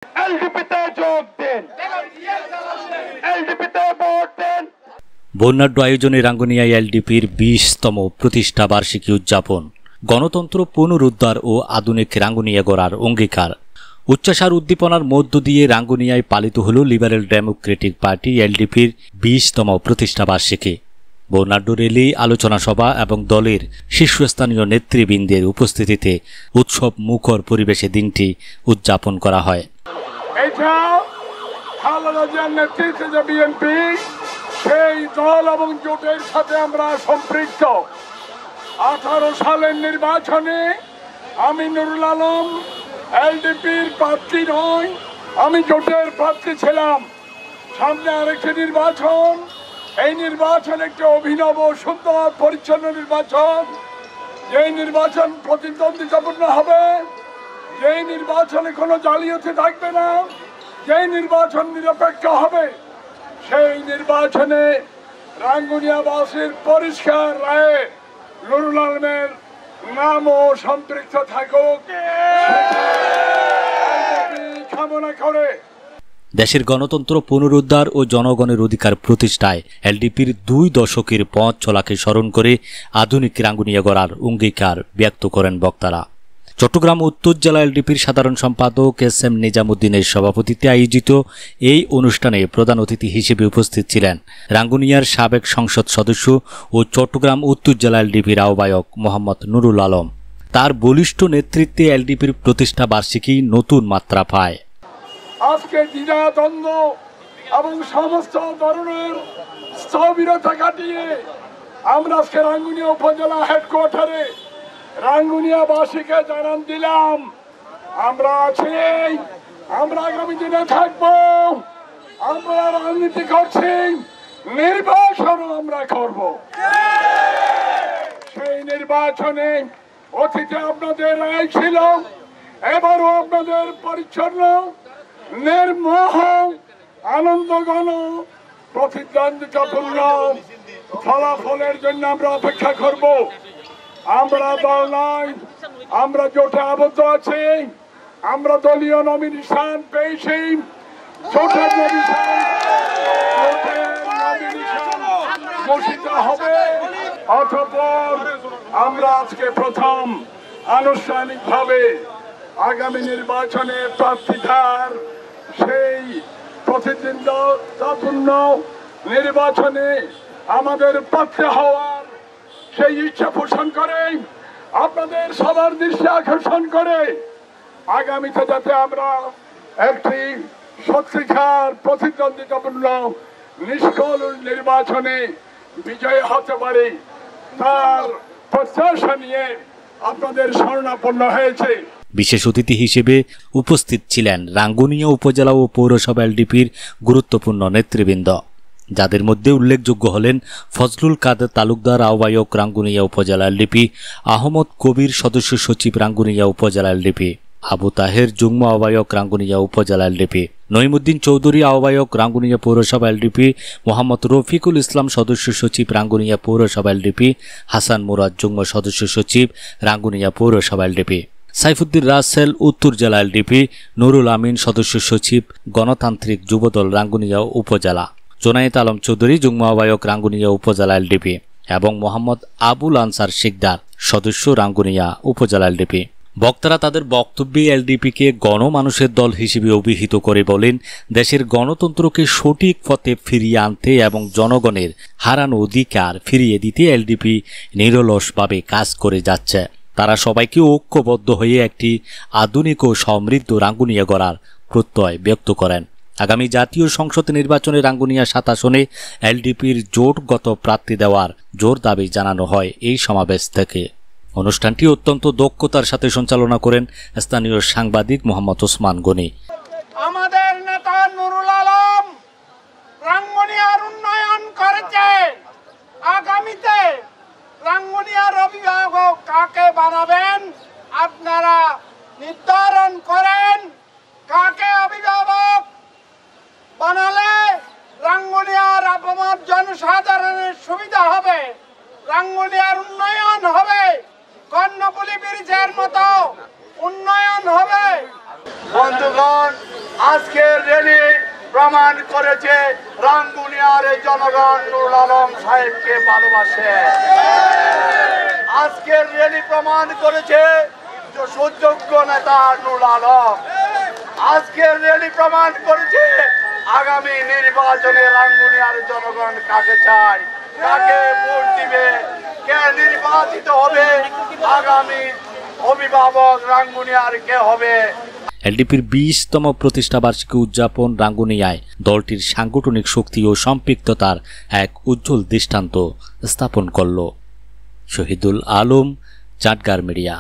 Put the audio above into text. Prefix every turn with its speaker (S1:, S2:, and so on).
S1: এলডিপিতে যোগ দিন, এলডিপিতে ভোট দিন।
S2: বর্ণাঢ্য আয়োজনে রাঙ্গুনিয়ায় এলডিপির 20তম প্রতিষ্ঠা বার্ষিকী উদযাপন, গণতন্ত্র পুনরুদ্ধার ও আধুনিক রাঙ্গুনিয়া গড়ার অঙ্গীকার। উচ্চাসার উদ্দীপনার মধ্য দিয়ে রাঙ্গুনিয়ায় পালিত হল লিবারেল ডেমোক্রেটিক পার্টি এলডিপির 20তম প্রতিষ্ঠা বার্ষিকী। বর্ণাঢ্য র্যালি, আলোচনা সভা এবং দলের শীর্ষস্থানীয় নেতৃবৃন্দের উপস্থিতিতে উৎসব মুখর পরিবেশে দিনটি উদযাপন করা হয়।
S1: সেই দল এবং জোটের সাথে আমরা সম্পৃক্ত। 18 সালের নির্বাচনে আমি নুরুল আলম এলডিপির প্রার্থী নই, আমি জোটের প্রার্থী ছিলাম। সামনে আরেকটি নির্বাচন, এই নির্বাচন একটি অভিনব সুন্দর পরিচ্ছন্ন নির্বাচন। যেই নির্বাচন প্রতিদ্বন্দ্বিতাপূর্ণ হবে, যেই নির্বাচনে কোনো জালিয়াতি থাকবে না, যেই নির্বাচন নিরপেক্ষ হবে, সেই নির্বাচনে রাঙ্গুনিয়াবাসীর পরিষ্কার রায়ে নুরুল আলমের নামও সম্পৃক্ত থাকুক কামনা করে।
S2: দেশের গণতন্ত্র পুনরুদ্ধার ও জনগণের অধিকার প্রতিষ্ঠায় এলডিপির 2 দশকের পথ চলাকে স্মরণ করে আধুনিক রাঙ্গুনিয়া গড়ার অঙ্গীকার ব্যক্ত করেন বক্তারা। চট্টগ্রাম উত্তর জেলা এলডিপির সাধারণ সম্পাদক এস.এম. নিজামুদ্দিনের সভাপতিত্বে আয়োজিত এই অনুষ্ঠানে প্রধান অতিথি হিসেবে উপস্থিত ছিলেন রাঙ্গুনিয়ার সাবেক সংসদ সদস্য ও চট্টগ্রাম উত্তর জেলা এলডিপির আহ্বায়ক মোহাম্মদ নুরুল আলম। তার বলিষ্ঠ নেতৃত্বে এলডিপির প্রতিষ্ঠা বার্ষিকী নতুন মাত্রা পায়।
S1: আজকে দ্বিধাদ্বন্দ্ব এবং সমস্ত ধরনের স্থবিরতা কাটিয়ে আমরা আজকে রাঙ্গুনিয়া উপজেলা হেডকোয়ার্টারে রাঙ্গুনিয়াবাসীকে জানান দিলাম, আমরা আছি, আমরা আগামী দিনে থাকবো, আমরা রাজনীতি করছি, নির্বাচনও আমরা করব। সেই নির্বাচনে অতীতে আপনাদের রায় ছিল, এবারও আপনাদের পরিচ্ছন্ন নির্মোহ আনন্দঘন প্রতিদ্বন্দ্বিতাপূর্ণ ফলাফলের জন্য আমরা অপেক্ষা করব। আমরা দল নয়, আমরা জোটে আবদ্ধ আছি, আমরা দলীয় নমিনেশন পেয়েছি, জোটের নমিনেশন ঘোষিত হবে। অতঃপর আমরা আজকে প্রথম আনুষ্ঠানিকভাবে আগামী নির্বাচনে প্রার্থিতার সেই প্রতিদ্বন্দ্বিতাপূর্ণ নির্বাচনে আমাদের প্রার্থী হওয়ার সেই ইচ্ছা পোষণ করে আপনাদের সবার দৃষ্টি আকর্ষণ করে আগামীতে যাতে আমরা একটি সত্যিকার প্রতিদ্বন্দ্বিতাপূর্ণ নিষ্কল নির্বাচনে বিজয়ী হতে পারি, তার প্রত্যাশা নিয়ে আপনাদের শরণাপন্ন হয়েছে।
S2: বিশেষ অতিথি হিসেবে উপস্থিত ছিলেন রাঙ্গুনিয়া উপজেলা ও পৌরসভা এলডিপির গুরুত্বপূর্ণ নেতৃবৃন্দ, যাদের মধ্যে উল্লেখযোগ্য হলেন ফজলুল কাদের তালুকদার, আহ্বায়ক রাঙ্গুনিয়া উপজেলা এলডিপি, আহমদ কবির, সদস্য সচিব রাঙ্গুনিয়া উপজেলা এলডিপি, আবু তাহের, যুগ্ম আহ্বায়ক রাঙ্গুনিয়া উপজেলা এলডিপি, নঈমুদ্দিন চৌধুরী, আহ্বায়ক রাঙ্গুনিয়া পৌরসভা এলডিপি, মোহাম্মদ রফিকুল ইসলাম, সদস্য সচিব রাঙ্গুনিয়া পৌরসভা এলডিপি, হাসান মুরাদ, যুগ্ম সদস্য সচিব রাঙ্গুনিয়া পৌরসভা এলডিপি, সাইফুদ্দিন রাসেল, উত্তর জেলা এলডিপি, নুরুল আমিন, সদস্য সচিব গণতান্ত্রিক যুবদল রাঙ্গুনিয়া উপজেলা, জোনায়েত আলম চৌধুরী, যুগ্ম আহ্বায়ক রাঙ্গুনিয়া উপজেলা এলডিপি এবং মোহাম্মদ আবুল আনসার শিকদার, সদস্য রাঙ্গুনিয়া উপজেলা এলডিপি। বক্তারা তাদের বক্তব্যে এলডিপিকে গণমানুষের দল হিসেবে অভিহিত করে বলেন, দেশের গণতন্ত্রকে সঠিক পথে ফিরিয়ে আনতে এবং জনগণের হারানো অধিকার ফিরিয়ে দিতে এলডিপি নিরলসভাবে কাজ করে যাচ্ছে। তারা সবাইকে ঐক্যবদ্ধ হয়ে একটি আধুনিক ও সমৃদ্ধ রাঙ্গুনিয়া গড়ার প্রত্যয় ব্যক্ত করেন। আগামী জাতীয় সংসদ নির্বাচনে রাঙ্গুনিয়া 7 আসনে এলডিপির জোটগত প্রার্থী দেওয়ার জোর দাবি জানানো হয় এই সমাবেশ থেকে। অনুষ্ঠানটি অত্যন্ত দক্ষতার সাথে সঞ্চালনা করেন স্থানীয় সাংবাদিক মোহাম্মদ ওসমান গনি।
S1: আমাদের নেতা নুরুল আলম রাঙ্গুনিয়ার উন্নয়ন করেছে, আগামীতে রাঙ্গুনিয়ার অভিভাবক কাকে বানাবেন আপনারা নির্ধারণ করেন। কাকে অভিভাবক বানালে রাঙ্গুনিয়ার আপামর জনসাধারণের সুবিধা হবে, রাঙ্গুনিয়ার উন্নয়ন হবে, কর্ণফুলী ব্রিজের মতো উন্নয়ন হবে। বন্ধুগণ,
S3: আজকের র্যালি প্রমাণ করেছে রাঙ্গুনিয়ার জনগণ নুরুল আলম সাহেবকে ভালোবাসে। আজকের র্যালি প্রমাণ করেছে সুযোগ্য নেতা নুরুল আলম। আজকের র্যালি প্রমাণ করেছে আগামী নির্বাচনে রাঙ্গুনিয়ার জনগণ কাকে চায়, কাকে ভোট দিবে, কে নির্বাচিত হবে, আগামী অভিভাবক রাঙ্গুনিয়ার কে হবে।
S2: এলডিপির 20তম প্রতিষ্ঠাবার্ষিকী উদযাপন রাঙ্গুনিয়ায় দলটির সাংগঠনিক শক্তি ও সম্পৃক্ততার এক উজ্জ্বল দৃষ্টান্ত স্থাপন করল। শহীদুল আলম, চাটগাঁর মিডিয়া।